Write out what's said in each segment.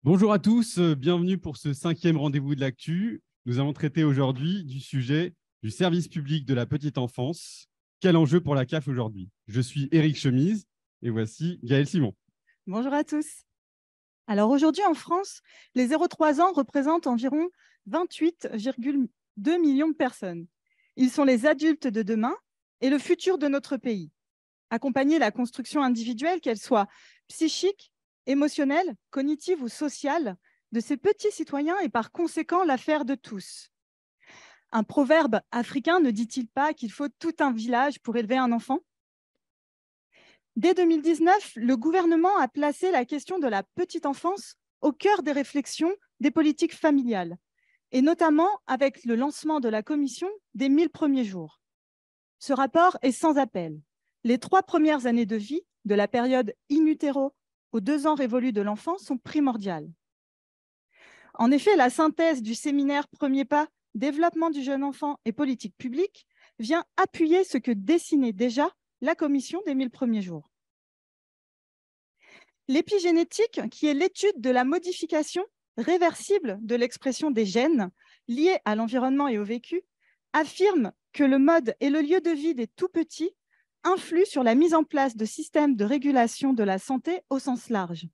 Bonjour à tous, bienvenue pour ce 5e rendez-vous de l'actu. Nous allons traiter aujourd'hui du sujet du service public de la petite enfance. Quel enjeu pour la CAF aujourd'hui? Je suis Éric Chemise et voici Gaël Simon. Bonjour à tous. Alors aujourd'hui en France, les 0-3 ans représentent environ 28,2 millions de personnes. Ils sont les adultes de demain et le futur de notre pays. Accompagner la construction individuelle, qu'elle soit psychique, émotionnelle, cognitive ou sociale, de ces petits citoyens est par conséquent l'affaire de tous. Un proverbe africain ne dit-il pas qu'il faut tout un village pour élever un enfant? Dès 2019, le gouvernement a placé la question de la petite enfance au cœur des réflexions des politiques familiales, et notamment avec le lancement de la commission des 1000 premiers jours. Ce rapport est sans appel. Les 3 premières années de vie, de la période in utero aux 2 ans révolus de l'enfant, sont primordiales. En effet, la synthèse du séminaire Premier pas, développement du jeune enfant et politique publique vient appuyer ce que dessinait déjà la commission des 1000 premiers jours. L'épigénétique, qui est l'étude de la modification réversible de l'expression des gènes liés à l'environnement et au vécu, affirme que le mode et le lieu de vie des tout-petits influent sur la mise en place de systèmes de régulation de la santé au sens large.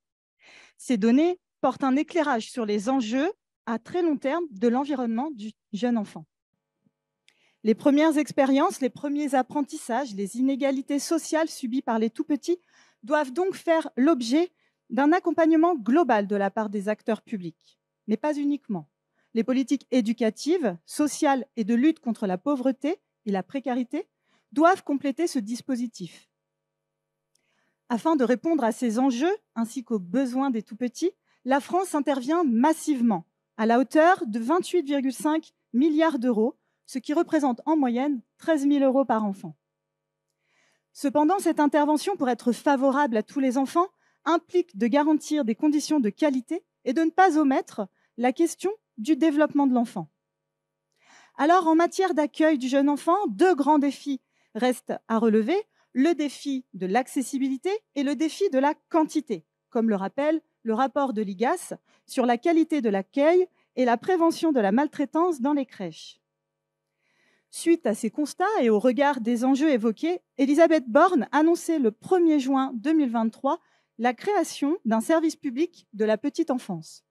Ces données portent un éclairage sur les enjeux à très long terme de l'environnement du jeune enfant. Les premières expériences, les premiers apprentissages, les inégalités sociales subies par les tout-petits doivent donc faire l'objet d'un accompagnement global de la part des acteurs publics, mais pas uniquement. Les politiques éducatives, sociales et de lutte contre la pauvreté et la précarité doivent compléter ce dispositif. Afin de répondre à ces enjeux ainsi qu'aux besoins des tout-petits, la France intervient massivement, à la hauteur de 28,5 milliards d'euros, ce qui représente en moyenne 13 000 euros par enfant. Cependant, cette intervention, pour être favorable à tous les enfants, implique de garantir des conditions de qualité et de ne pas omettre la question du développement de l'enfant. Alors, en matière d'accueil du jeune enfant, 2 grands défis restent à relever, le défi de l'accessibilité et le défi de la quantité, comme le rappelle le rapport de l'IGAS sur la qualité de l'accueil et la prévention de la maltraitance dans les crèches. Suite à ces constats et au regard des enjeux évoqués, Elisabeth Borne annonçait le 1er juin 2023 la création d'un service public de la petite enfance.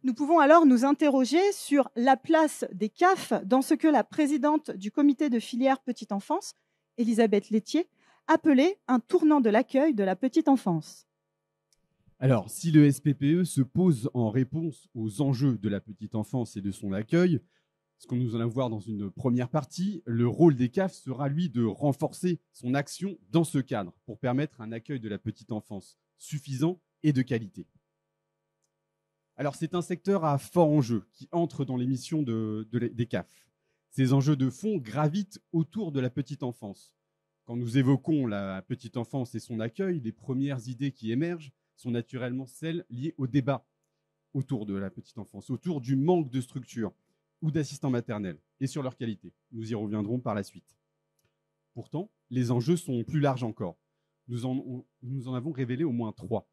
Nous pouvons alors nous interroger sur la place des CAF dans ce que la présidente du comité de filière petite enfance, Elisabeth Laithier, appelait un tournant de l'accueil de la petite enfance. Alors, si le SPPE se pose en réponse aux enjeux de la petite enfance et de son accueil, ce que nous allons voir dans une première partie, le rôle des CAF sera, lui, de renforcer son action dans ce cadre pour permettre un accueil de la petite enfance suffisant et de qualité. Alors, c'est un secteur à fort enjeu qui entre dans les missions des CAF. Ces enjeux de fond gravitent autour de la petite enfance. Quand nous évoquons la petite enfance et son accueil, les premières idées qui émergent sont naturellement celles liées au débat autour de la petite enfance, autour du manque de structure ou d'assistants maternels et sur leur qualité. Nous y reviendrons par la suite. Pourtant, les enjeux sont plus larges encore. Nous en avons révélé au moins 3.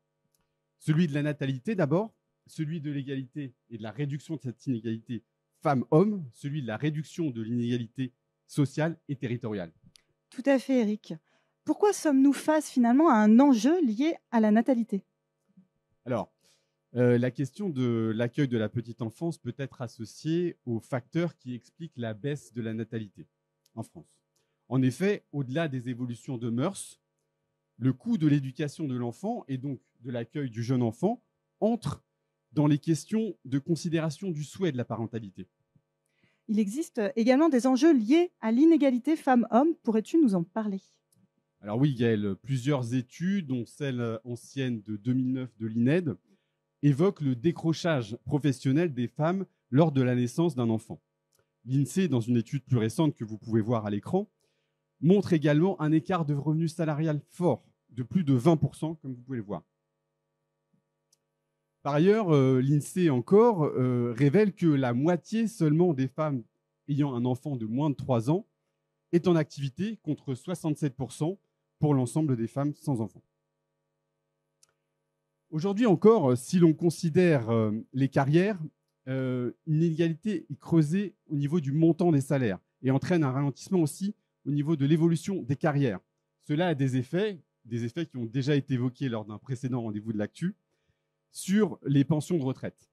Celui de la natalité d'abord, celui de l'égalité et de la réduction de cette inégalité femmes-hommes, celui de la réduction de l'inégalité sociale et territoriale. Tout à fait, Eric. Pourquoi sommes-nous face finalement à un enjeu lié à la natalité? Alors, la question de l'accueil de la petite enfance peut être associée aux facteurs qui expliquent la baisse de la natalité en France. En effet, au-delà des évolutions de mœurs, le coût de l'éducation de l'enfant et donc de l'accueil du jeune enfant entre dans les questions de considération du souhait de la parentalité. Il existe également des enjeux liés à l'inégalité femmes-hommes. Pourrais-tu nous en parler? Alors oui, Gaël, plusieurs études, dont celle ancienne de 2009 de l'INED, évoquent le décrochage professionnel des femmes lors de la naissance d'un enfant. L'INSEE, dans une étude plus récente que vous pouvez voir à l'écran, montre également un écart de revenu salarial fort, de plus de 20%, comme vous pouvez le voir. Par ailleurs, l'INSEE encore révèle que la moitié seulement des femmes ayant un enfant de moins de 3 ans est en activité, contre 67% pour l'ensemble des femmes sans enfant. Aujourd'hui encore, si l'on considère les carrières, une inégalité est creusée au niveau du montant des salaires et entraîne un ralentissement aussi au niveau de l'évolution des carrières. Cela a des effets qui ont déjà été évoqués lors d'un précédent rendez-vous de l'actu, sur les pensions de retraite.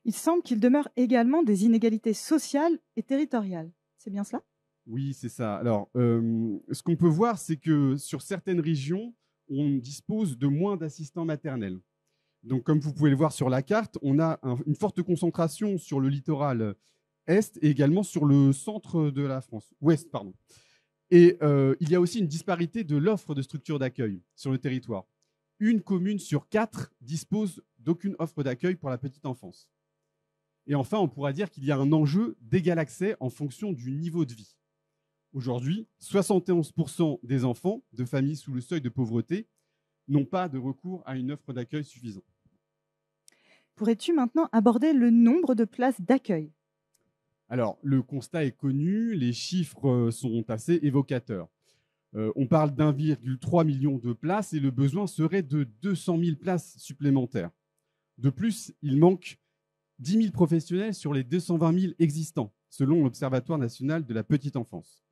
Il semble qu'il demeure également des inégalités sociales et territoriales. C'est bien cela? Oui, c'est ça. Alors, ce qu'on peut voir, c'est que sur certaines régions, on dispose de moins d'assistants maternels. Donc, comme vous pouvez le voir sur la carte, on a une forte concentration sur le littoral est et également sur le centre de la France, ouest, pardon. Et il y a aussi une disparité de l'offre de structures d'accueil sur le territoire. Une commune sur 4 dispose d'aucune offre d'accueil pour la petite enfance. Et enfin, on pourra dire qu'il y a un enjeu d'égal accès en fonction du niveau de vie. Aujourd'hui, 71% des enfants de familles sous le seuil de pauvreté n'ont pas de recours à une offre d'accueil suffisante. Pourrais-tu maintenant aborder le nombre de places d'accueil? Alors, le constat est connu, les chiffres sont assez évocateurs. On parle d'1,3 million de places et le besoin serait de 200 000 places supplémentaires. De plus, il manque 10 000 professionnels sur les 220 000 existants, selon l'Observatoire national de la petite enfance.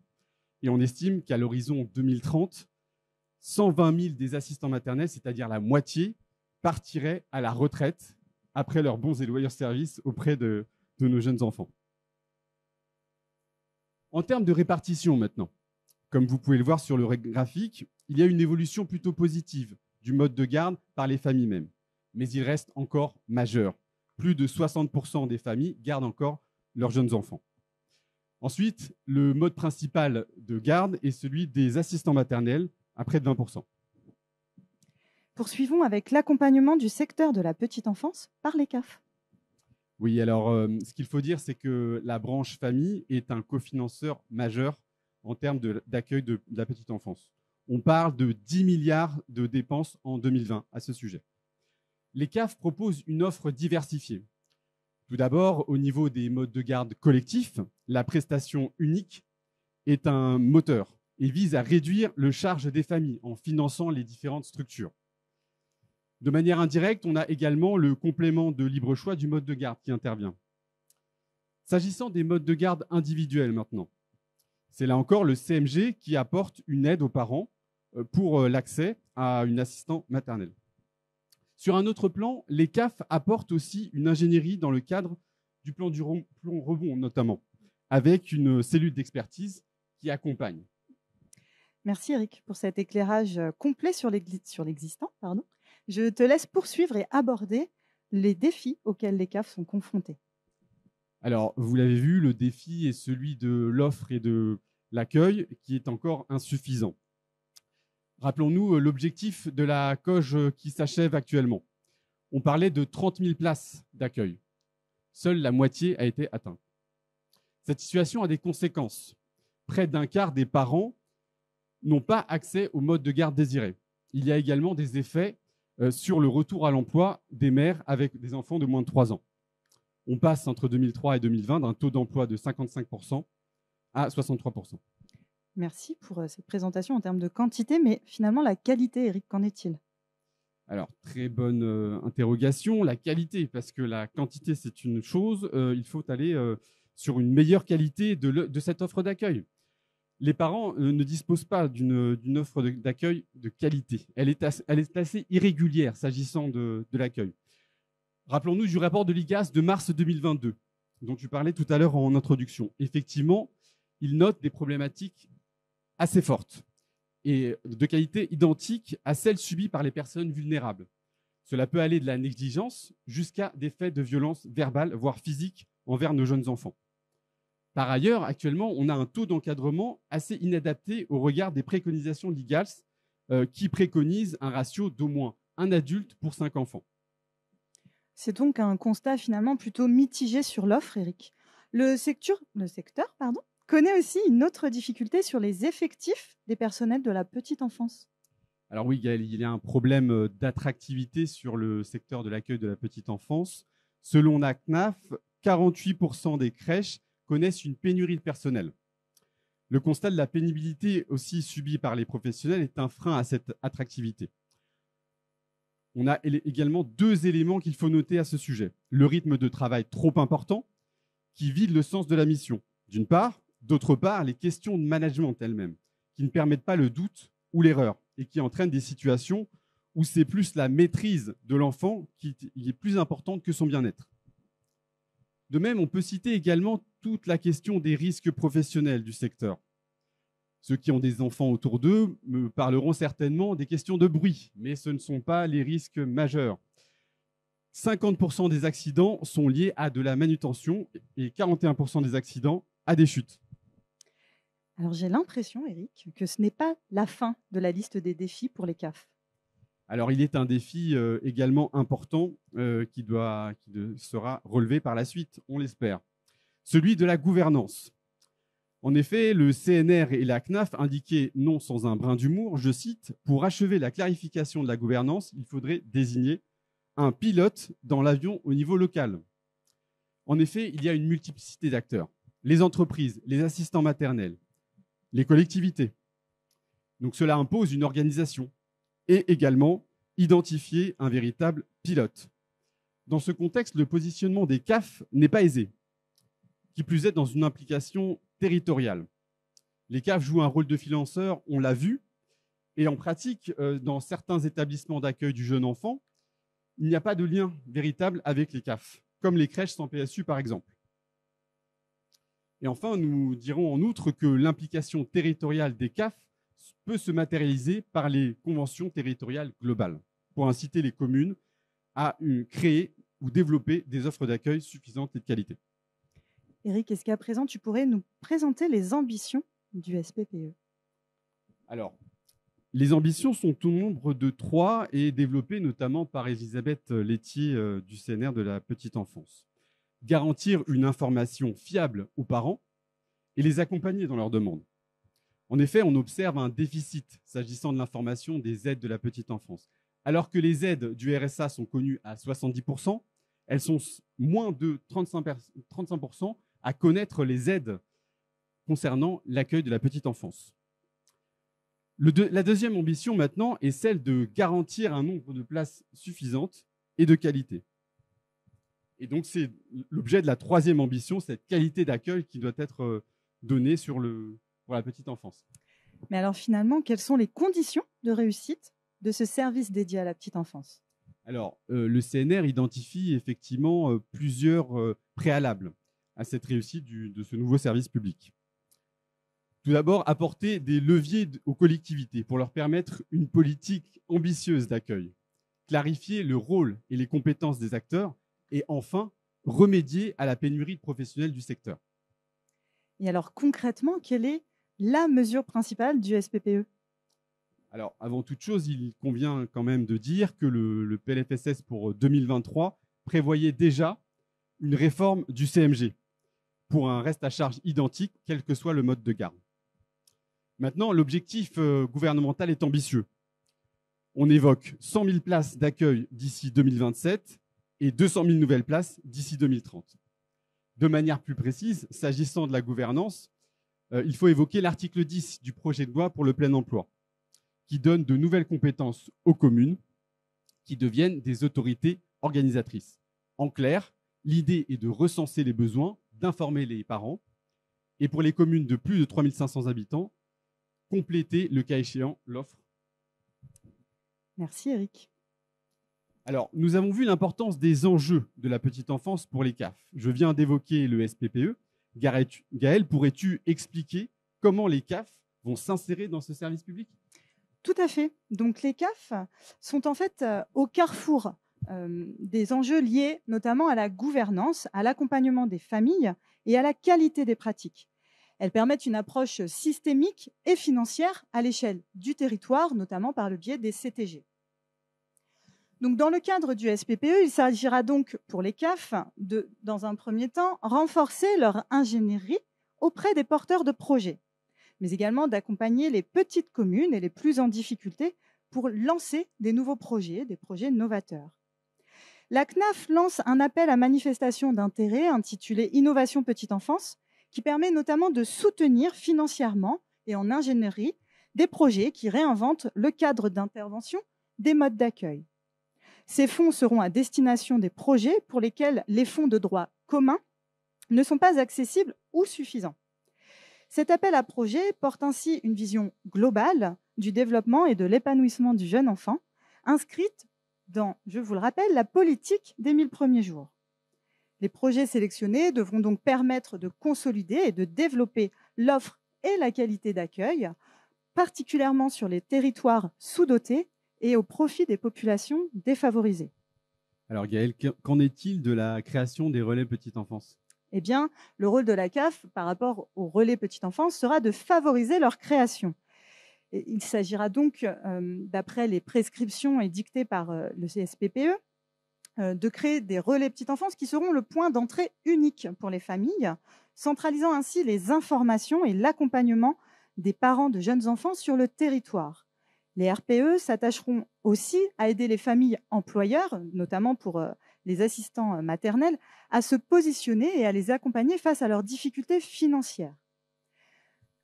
Et on estime qu'à l'horizon 2030, 120 000 des assistants maternels, c'est-à-dire la moitié, partiraient à la retraite après leurs bons et loyaux services auprès de nos jeunes enfants. En termes de répartition maintenant, comme vous pouvez le voir sur le graphique, il y a une évolution plutôt positive du mode de garde par les familles mêmes. Mais il reste encore majeur. Plus de 60% des familles gardent encore leurs jeunes enfants. Ensuite, le mode principal de garde est celui des assistants maternels, à près de 20%. Poursuivons avec l'accompagnement du secteur de la petite enfance par les CAF. Oui, alors ce qu'il faut dire, c'est que la branche famille est un cofinanceur majeur en termes d'accueil de la petite enfance. On parle de 10 milliards de dépenses en 2020 à ce sujet. Les CAF proposent une offre diversifiée. Tout d'abord, au niveau des modes de garde collectifs, la prestation unique est un moteur et vise à réduire le charge des familles en finançant les différentes structures. De manière indirecte, on a également le complément de libre choix du mode de garde qui intervient. S'agissant des modes de garde individuels maintenant, c'est là encore le CMG qui apporte une aide aux parents pour l'accès à une assistante maternelle. Sur un autre plan, les CAF apportent aussi une ingénierie dans le cadre du plan rebond notamment, avec une cellule d'expertise qui accompagne. Merci Eric pour cet éclairage complet sur l'existant. Je te laisse poursuivre et aborder les défis auxquels les CAF sont confrontés. Alors, vous l'avez vu, le défi est celui de l'offre et de l'accueil qui est encore insuffisant. Rappelons-nous l'objectif de la COG qui s'achève actuellement. On parlait de 30 000 places d'accueil. Seule la moitié a été atteinte. Cette situation a des conséquences. Près d'un quart des parents n'ont pas accès au mode de garde désiré. Il y a également des effets sur le retour à l'emploi des mères avec des enfants de moins de 3 ans. On passe entre 2003 et 2020 d'un taux d'emploi de 55% à 63%. Merci pour cette présentation en termes de quantité, mais finalement la qualité, Eric, qu'en est-il? Alors, très bonne interrogation. La qualité, parce que la quantité, c'est une chose, il faut aller sur une meilleure qualité de cette offre d'accueil. Les parents ne disposent pas d'une offre d'accueil de qualité. Elle est assez irrégulière s'agissant de l'accueil. Rappelons-nous du rapport de l'IGAS de mars 2022, dont tu parlais tout à l'heure en introduction. Effectivement, il note des problématiques assez fortes et de qualité identique à celles subies par les personnes vulnérables. Cela peut aller de la négligence jusqu'à des faits de violence verbale, voire physique, envers nos jeunes enfants. Par ailleurs, actuellement, on a un taux d'encadrement assez inadapté au regard des préconisations de l'IGAS qui préconisent un ratio d'au moins un adulte pour 5 enfants. C'est donc un constat finalement plutôt mitigé sur l'offre, Eric. Le secteur connaît aussi une autre difficulté sur les effectifs des personnels de la petite enfance. Alors oui, Gaël, il y a un problème d'attractivité sur le secteur de l'accueil de la petite enfance. Selon la CNAF, 48% des crèches connaissent une pénurie de personnel. Le constat de la pénibilité aussi subie par les professionnels est un frein à cette attractivité. on a également deux éléments qu'il faut noter à ce sujet. Le rythme de travail trop important, qui vide le sens de la mission, d'une part. D'autre part, les questions de management elles-mêmes, qui ne permettent pas le doute ou l'erreur et qui entraînent des situations où c'est plus la maîtrise de l'enfant qui est plus importante que son bien-être. De même, on peut citer également toute la question des risques professionnels du secteur. Ceux qui ont des enfants autour d'eux me parleront certainement des questions de bruit, mais ce ne sont pas les risques majeurs. 50% des accidents sont liés à de la manutention et 41% des accidents à des chutes. Alors j'ai l'impression, Eric, que ce n'est pas la fin de la liste des défis pour les CAF. Alors il est un défi également important qui sera relevé par la suite, on l'espère. Celui de la gouvernance. En effet, le CNR et la CNAF indiquaient, non sans un brin d'humour, je cite, « Pour achever la clarification de la gouvernance, il faudrait désigner un pilote dans l'avion au niveau local. » En effet, il y a une multiplicité d'acteurs. Les entreprises, les assistants maternels, les collectivités. Donc cela impose une organisation et également identifier un véritable pilote. Dans ce contexte, le positionnement des CAF n'est pas aisé, qui plus est dans une implication territoriale. Les CAF jouent un rôle de financeur, on l'a vu, et en pratique, dans certains établissements d'accueil du jeune enfant, il n'y a pas de lien véritable avec les CAF, comme les crèches sans PSU par exemple. Et enfin, nous dirons en outre que l'implication territoriale des CAF peut se matérialiser par les conventions territoriales globales, pour inciter les communes à créer ou développer des offres d'accueil suffisantes et de qualité. Eric, est-ce qu'à présent, tu pourrais nous présenter les ambitions du SPPE? Alors, les ambitions sont au nombre de 3 et développées notamment par Elisabeth Laitier du CNR de la petite enfance. Garantir une information fiable aux parents et les accompagner dans leurs demandes. En effet, on observe un déficit s'agissant de l'information des aides de la petite enfance. Alors que les aides du RSA sont connues à 70%, elles sont moins de 35% à connaître les aides concernant l'accueil de la petite enfance. La deuxième ambition maintenant est celle de garantir un nombre de places suffisantes et de qualité. Et donc c'est l'objet de la troisième ambition, cette qualité d'accueil qui doit être donnée pour la petite enfance. Mais alors finalement, quelles sont les conditions de réussite de ce service dédié à la petite enfance? Alors, le CNR identifie effectivement plusieurs préalables à cette réussite de ce nouveau service public. Tout d'abord, apporter des leviers aux collectivités pour leur permettre une politique ambitieuse d'accueil, clarifier le rôle et les compétences des acteurs et enfin, remédier à la pénurie de professionnels du secteur. Et alors concrètement, quelle est la mesure principale du SPPE? Alors, avant toute chose, il convient quand même de dire que le PLFSS pour 2023 prévoyait déjà une réforme du CMG pour un reste à charge identique, quel que soit le mode de garde. Maintenant, l'objectif gouvernemental est ambitieux. On évoque 100 000 places d'accueil d'ici 2027 et 200 000 nouvelles places d'ici 2030. De manière plus précise, s'agissant de la gouvernance, il faut évoquer l'article 10 du projet de loi pour le plein emploi, qui donne de nouvelles compétences aux communes qui deviennent des autorités organisatrices. En clair, l'idée est de recenser les besoins, d'informer les parents et pour les communes de plus de 3 500 habitants, compléter le cas échéant l'offre. Merci Eric. Alors, nous avons vu l'importance des enjeux de la petite enfance pour les CAF. Je viens d'évoquer le SPPE. Gaëlle, pourrais-tu expliquer comment les CAF vont s'insérer dans ce service public? Tout à fait. Donc les CAF sont en fait au carrefour des enjeux liés notamment à la gouvernance, à l'accompagnement des familles et à la qualité des pratiques. Elles permettent une approche systémique et financière à l'échelle du territoire, notamment par le biais des CTG. Donc, dans le cadre du SPPE, il s'agira donc pour les CAF de, dans un premier temps, renforcer leur ingénierie auprès des porteurs de projets, mais également d'accompagner les petites communes et les plus en difficulté pour lancer des nouveaux projets, des projets novateurs. La CNAF lance un appel à manifestation d'intérêt intitulé « Innovation Petite Enfance » qui permet notamment de soutenir financièrement et en ingénierie des projets qui réinventent le cadre d'intervention des modes d'accueil. Ces fonds seront à destination des projets pour lesquels les fonds de droit commun ne sont pas accessibles ou suffisants. Cet appel à projet porte ainsi une vision globale du développement et de l'épanouissement du jeune enfant, inscrite dans, je vous le rappelle, la politique des 1000 premiers jours. Les projets sélectionnés devront donc permettre de consolider et de développer l'offre et la qualité d'accueil, particulièrement sur les territoires sous-dotés et au profit des populations défavorisées. Alors Gaël, qu'en est-il de la création des relais petite enfance ? Eh bien, le rôle de la CAF par rapport au relais petite enfance sera de favoriser leur création. Et il s'agira donc, d'après les prescriptions édictées par le CSPPE, de créer des relais petite enfance qui seront le point d'entrée unique pour les familles, centralisant ainsi les informations et l'accompagnement des parents de jeunes enfants sur le territoire. Les RPE s'attacheront aussi à aider les familles employeurs, notamment pour les assistants maternels, à se positionner et à les accompagner face à leurs difficultés financières.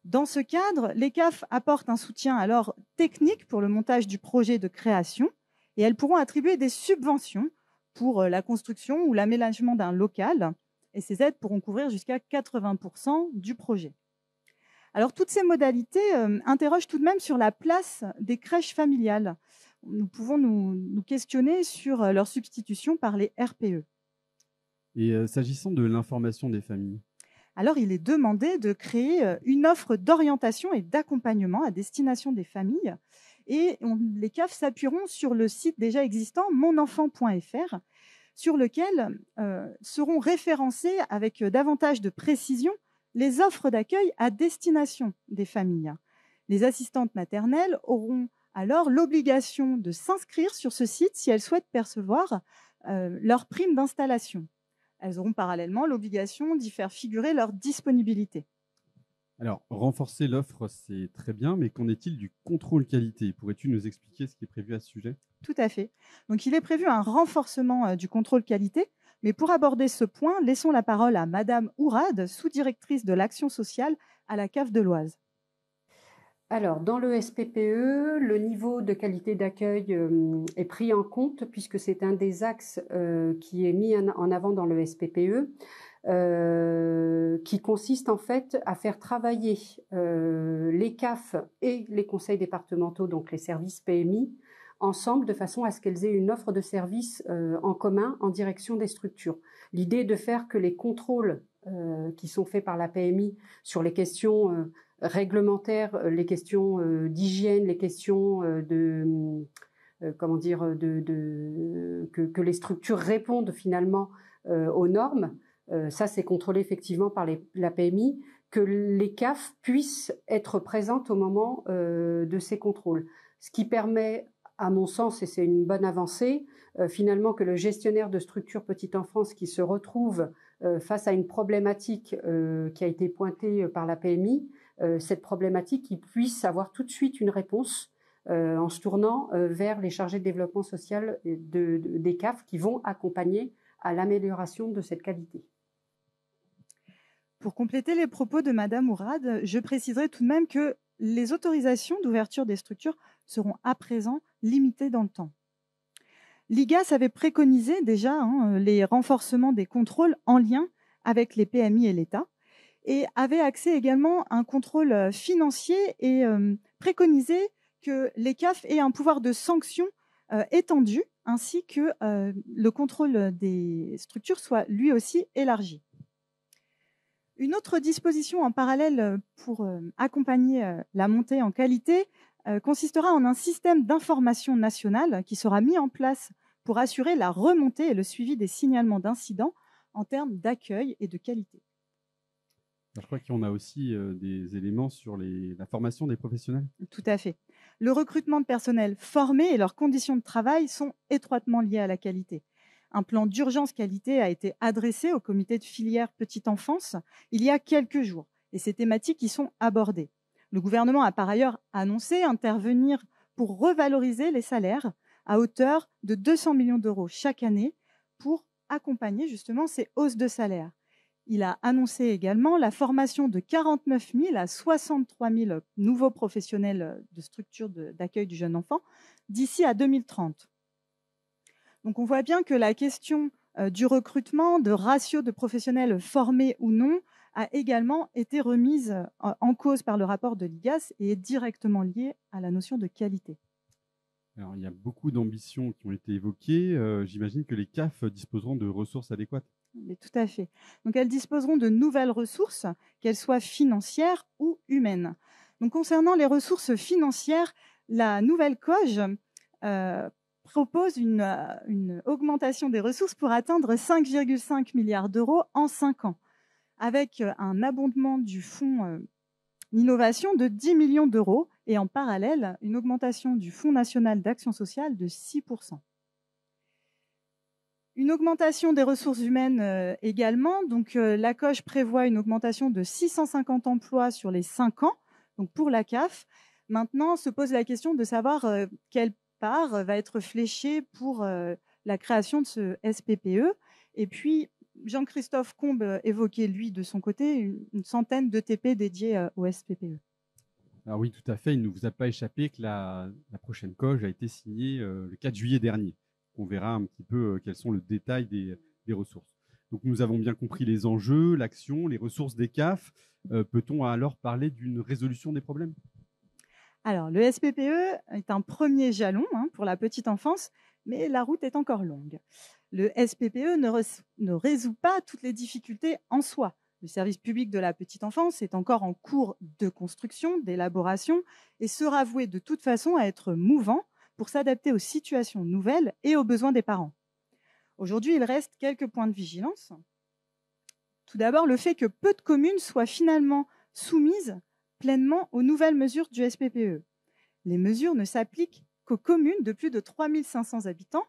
Dans ce cadre, les CAF apportent un soutien alors technique pour le montage du projet de création et elles pourront attribuer des subventions pour la construction ou l'aménagement d'un local. Et ces aides pourront couvrir jusqu'à 80% du projet. Alors, toutes ces modalités interrogent tout de même sur la place des crèches familiales. Nous pouvons nous questionner sur leur substitution par les RPE. Et s'agissant de l'information des familles ? Alors, il est demandé de créer une offre d'orientation et d'accompagnement à destination des familles. Et les CAF s'appuieront sur le site déjà existant monenfant.fr, sur lequel seront référencées avec davantage de précision les offres d'accueil à destination des familles. Les assistantes maternelles auront alors l'obligation de s'inscrire sur ce site si elles souhaitent percevoir leur prime d'installation. Elles auront parallèlement l'obligation d'y faire figurer leur disponibilité. Alors, renforcer l'offre, c'est très bien, mais qu'en est-il du contrôle qualité ? Pourrais-tu nous expliquer ce qui est prévu à ce sujet ? Tout à fait. Donc, il est prévu un renforcement du contrôle qualité, mais pour aborder ce point, laissons la parole à Madame Ourad, sous-directrice de l'action sociale à la CAF de l'Oise. Alors, dans le SPPE, le niveau de qualité d'accueil est pris en compte puisque c'est un des axes qui est mis en avant dans le SPPE. Qui consiste en fait à faire travailler les CAF et les conseils départementaux, donc les services PMI, ensemble de façon à ce qu'elles aient une offre de services en commun en direction des structures. L'idée est de faire que les contrôles qui sont faits par la PMI sur les questions réglementaires, les questions d'hygiène, les questions que les structures répondent finalement aux normes. Ça, c'est contrôlé effectivement par la PMI, que les CAF puissent être présentes au moment de ces contrôles. Ce qui permet, à mon sens, et c'est une bonne avancée, finalement que le gestionnaire de structure petite enfance qui se retrouve face à une problématique qui a été pointée par la PMI, cette problématique, il puisse avoir tout de suite une réponse en se tournant vers les chargés de développement social des CAF qui vont accompagner à l'amélioration de cette qualité. Pour compléter les propos de Madame Ourad, je préciserai tout de même que les autorisations d'ouverture des structures seront à présent limitées dans le temps. L'IGAS avait préconisé déjà les renforcements des contrôles en lien avec les PMI et l'État et avait axé également un contrôle financier et préconisé que les CAF aient un pouvoir de sanction étendu ainsi que le contrôle des structures soit lui aussi élargi. Une autre disposition en parallèle pour accompagner la montée en qualité consistera en un système d'information nationale qui sera mis en place pour assurer la remontée et le suivi des signalements d'incidents en termes d'accueil et de qualité. Je crois qu'on a aussi des éléments sur la formation des professionnels. Tout à fait. Le recrutement de personnel formé et leurs conditions de travail sont étroitement liés à la qualité. Un plan d'urgence qualité a été adressé au comité de filière petite enfance il y a quelques jours et ces thématiques y sont abordées. Le gouvernement a par ailleurs annoncé intervenir pour revaloriser les salaires à hauteur de 200 millions d'euros chaque année pour accompagner justement ces hausses de salaire. Il a annoncé également la formation de 49 000 à 63 000 nouveaux professionnels de structures d'accueil du jeune enfant d'ici à 2030. Donc on voit bien que la question du recrutement, de ratio de professionnels formés ou non, a également été remise en cause par le rapport de l'IGAS et est directement liée à la notion de qualité. Alors, il y a beaucoup d'ambitions qui ont été évoquées. J'imagine que les CAF disposeront de ressources adéquates. Mais tout à fait. Donc elles disposeront de nouvelles ressources, qu'elles soient financières ou humaines. Donc concernant les ressources financières, la nouvelle COGE propose une augmentation des ressources pour atteindre 5,5 milliards d'euros en 5 ans, avec un abondement du fonds d'innovation de 10 millions d'euros et en parallèle, une augmentation du Fonds national d'action sociale de 6%. Une augmentation des ressources humaines également. Donc, la COGE prévoit une augmentation de 650 emplois sur les 5 ans, donc pour la CAF. Maintenant, se pose la question de savoir quelle part va être fléchée pour la création de ce SPPE. Et puis, Jean-Christophe Combe évoquait, lui, de son côté, une centaine d'ETP dédiés au SPPE. Alors oui, tout à fait. Il ne vous a pas échappé que la prochaine COGE a été signée le 4 juillet dernier. On verra un petit peu quels sont le détail des ressources. Donc nous avons bien compris les enjeux, l'action, les ressources des CAF. Peut-on alors parler d'une résolution des problèmes ? Alors, le SPPE est un premier jalon pour la petite enfance, mais la route est encore longue. Le SPPE ne résout pas toutes les difficultés en soi. Le service public de la petite enfance est encore en cours de construction, d'élaboration, et sera voué de toute façon à être mouvant pour s'adapter aux situations nouvelles et aux besoins des parents. Aujourd'hui, il reste quelques points de vigilance. Tout d'abord, le fait que peu de communes soient finalement soumises pleinement aux nouvelles mesures du SPPE. Les mesures ne s'appliquent qu'aux communes de plus de 3 500 habitants.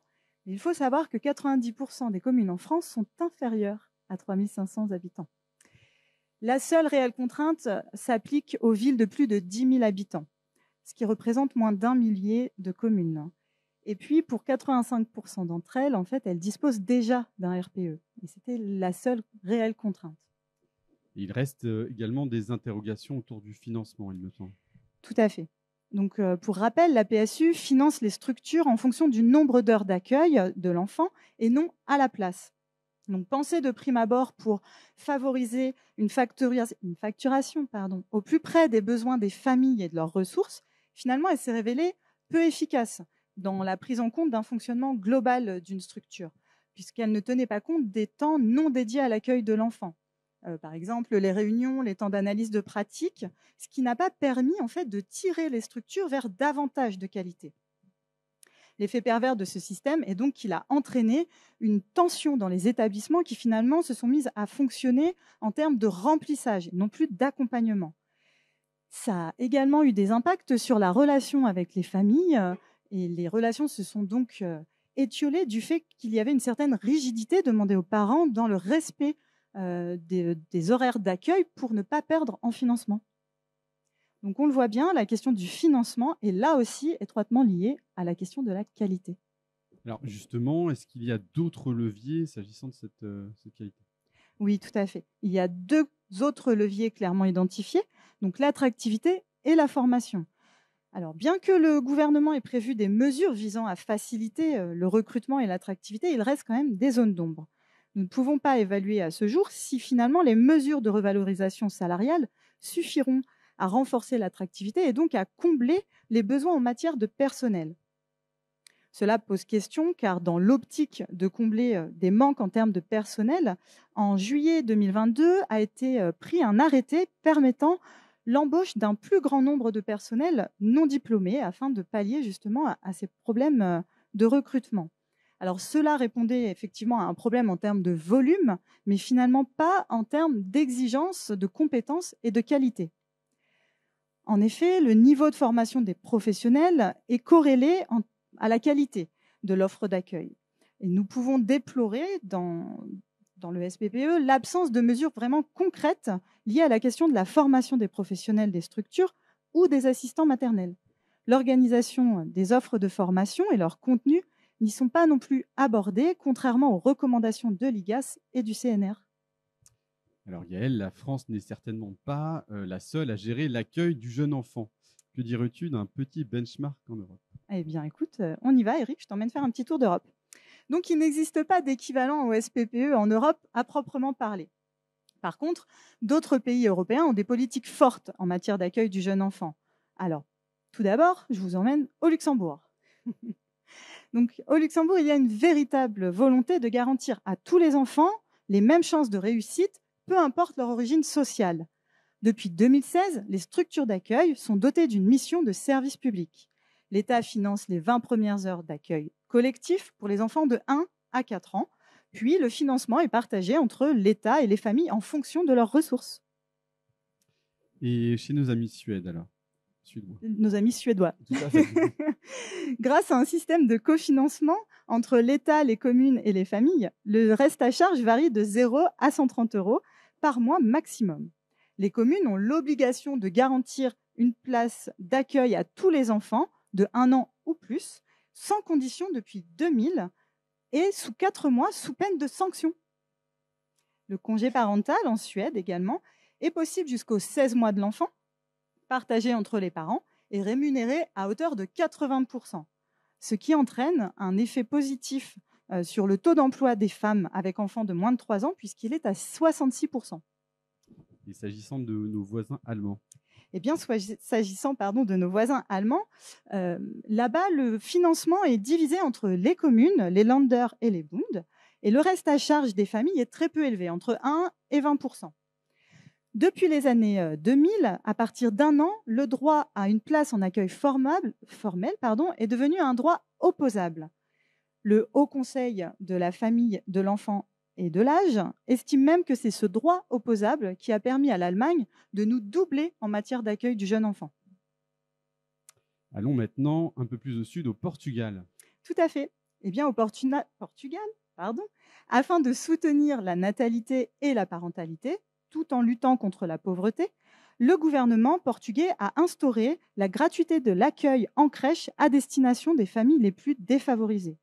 Mais il faut savoir que 90% des communes en France sont inférieures à 3 500 habitants. La seule réelle contrainte s'applique aux villes de plus de 10 000 habitants, ce qui représente moins d'1 millier de communes. Et puis, pour 85% d'entre elles, en fait, elles disposent déjà d'un RPE. Et c'était la seule réelle contrainte. Il reste également des interrogations autour du financement, il me semble. Tout à fait. Donc, pour rappel, la PSU finance les structures en fonction du nombre d'heures d'accueil de l'enfant et non à la place. Donc, pensée de prime abord pour favoriser une facturation au plus près des besoins des familles et de leurs ressources, finalement, elle s'est révélée peu efficace dans la prise en compte d'un fonctionnement global d'une structure, puisqu'elle ne tenait pas compte des temps non dédiés à l'accueil de l'enfant. Par exemple, les réunions, les temps d'analyse de pratique, ce qui n'a pas permis en fait de tirer les structures vers davantage de qualité. L'effet pervers de ce système est donc qu'il a entraîné une tension dans les établissements qui finalement se sont mis à fonctionner en termes de remplissage, non plus d'accompagnement. Ça a également eu des impacts sur la relation avec les familles et les relations se sont donc étiolées du fait qu'il y avait une certaine rigidité demandée aux parents dans le respect des horaires d'accueil pour ne pas perdre en financement. Donc on le voit bien, la question du financement est là aussi étroitement liée à la question de la qualité. Alors justement, est-ce qu'il y a d'autres leviers s'agissant de cette qualité ? Oui, tout à fait. Il y a 2 autres leviers clairement identifiés, donc l'attractivité et la formation. Alors, bien que le gouvernement ait prévu des mesures visant à faciliter le recrutement et l'attractivité, il reste quand même des zones d'ombre. Nous ne pouvons pas évaluer à ce jour si finalement les mesures de revalorisation salariale suffiront à renforcer l'attractivité et donc à combler les besoins en matière de personnel. Cela pose question car dans l'optique de combler des manques en termes de personnel, en juillet 2022 a été pris un arrêté permettant l'embauche d'un plus grand nombre de personnels non diplômés afin de pallier justement à ces problèmes de recrutement. Alors cela répondait effectivement à un problème en termes de volume, mais finalement pas en termes d'exigence, de compétences et de qualité. En effet, le niveau de formation des professionnels est corrélé à la qualité de l'offre d'accueil. Et nous pouvons déplorer dans le SPPE l'absence de mesures vraiment concrètes liées à la question de la formation des professionnels des structures ou des assistants maternels. L'organisation des offres de formation et leur contenu n'y sont pas non plus abordés, contrairement aux recommandations de l'IGAS et du CNR. Alors Yael, la France n'est certainement pas la seule à gérer l'accueil du jeune enfant. Que dirais-tu d'un petit benchmark en Europe ? Eh bien, écoute, on y va, Eric, je t'emmène faire un petit tour d'Europe. Donc, il n'existe pas d'équivalent au SPPE en Europe à proprement parler. Par contre, d'autres pays européens ont des politiques fortes en matière d'accueil du jeune enfant. Alors, tout d'abord, je vous emmène au Luxembourg. Donc, au Luxembourg, il y a une véritable volonté de garantir à tous les enfants les mêmes chances de réussite, peu importe leur origine sociale. Depuis 2016, les structures d'accueil sont dotées d'une mission de service public. L'État finance les 20 premières heures d'accueil collectif pour les enfants de 1 à 4 ans. Puis, le financement est partagé entre l'État et les familles en fonction de leurs ressources. Et chez nos amis suédois, alors Nos amis suédois. Tout à fait. Grâce à un système de cofinancement entre l'État, les communes et les familles, le reste à charge varie de 0 à 130 € par mois maximum. Les communes ont l'obligation de garantir une place d'accueil à tous les enfants de 1 an ou plus, sans condition depuis 2000 et sous 4 mois, sous peine de sanction. Le congé parental en Suède également est possible jusqu'aux 16 mois de l'enfant, partagé entre les parents et rémunéré à hauteur de 80%, ce qui entraîne un effet positif sur le taux d'emploi des femmes avec enfants de moins de 3 ans, puisqu'il est à 66%. Et s'agissant de nos voisins allemands? Eh bien, s'agissant de nos voisins allemands, là-bas, le financement est divisé entre les communes, les Länder et les Bund, et le reste à charge des familles est très peu élevé, entre 1 et 20%. Depuis les années 2000, à partir d'1 an, le droit à une place en accueil formel est devenu un droit opposable. Le Haut Conseil de la famille, de l'enfant et de l'âge estime même que c'est ce droit opposable qui a permis à l'Allemagne de nous doubler en matière d'accueil du jeune enfant. Allons maintenant un peu plus au sud, au Portugal. Tout à fait. Eh bien, au Portugal, afin de soutenir la natalité et la parentalité, tout en luttant contre la pauvreté, le gouvernement portugais a instauré la gratuité de l'accueil en crèche à destination des familles les plus défavorisées.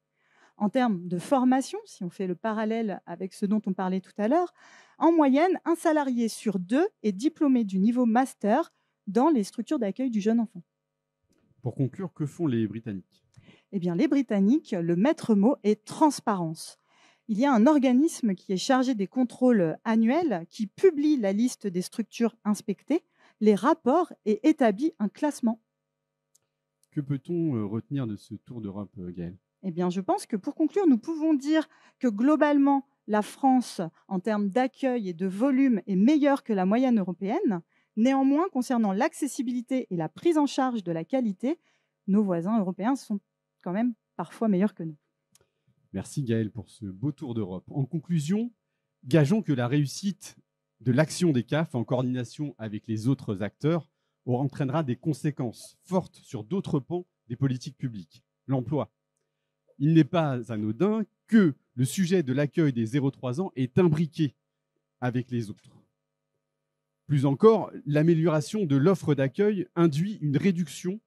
En termes de formation, si on fait le parallèle avec ce dont on parlait tout à l'heure, en moyenne, un salarié sur 2 est diplômé du niveau master dans les structures d'accueil du jeune enfant. Pour conclure, que font les Britanniques? Eh bien, les Britanniques, le maître mot est transparence. Il y a un organisme qui est chargé des contrôles annuels qui publie la liste des structures inspectées, les rapports et établit un classement. Que peut-on retenir de ce tour d'Europe, Gaëlle? Eh bien, je pense que pour conclure, nous pouvons dire que globalement, la France, en termes d'accueil et de volume, est meilleure que la moyenne européenne. Néanmoins, concernant l'accessibilité et la prise en charge de la qualité, nos voisins européens sont quand même parfois meilleurs que nous. Merci Gaëlle pour ce beau tour d'Europe. En conclusion, gageons que la réussite de l'action des CAF en coordination avec les autres acteurs entraînera des conséquences fortes sur d'autres pans des politiques publiques. L'emploi. Il n'est pas anodin que le sujet de l'accueil des 0-3 ans est imbriqué avec les autres. Plus encore, l'amélioration de l'offre d'accueil induit une réduction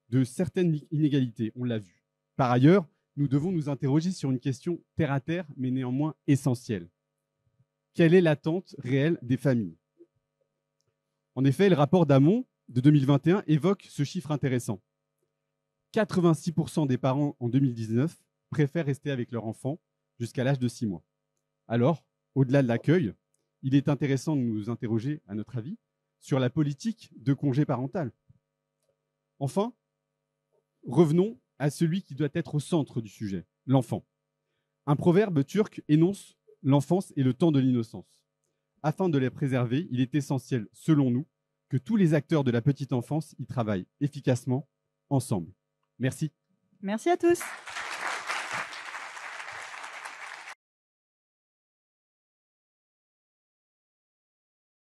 de certaines inégalités, on l'a vu. Par ailleurs, nous devons nous interroger sur une question terre à terre, mais néanmoins essentielle. Quelle est l'attente réelle des familles? En effet, le rapport d'Amont de 2021 évoque ce chiffre intéressant. 86% des parents en 2019 préfèrent rester avec leur enfant jusqu'à l'âge de 6 mois. Alors, au-delà de l'accueil, il est intéressant de nous interroger, à notre avis, sur la politique de congé parental. Enfin, revenons à celui qui doit être au centre du sujet, l'enfant. Un proverbe turc énonce « l'enfance est le temps de l'innocence ». Afin de les préserver, il est essentiel, selon nous, que tous les acteurs de la petite enfance y travaillent efficacement, ensemble. Merci. Merci à tous.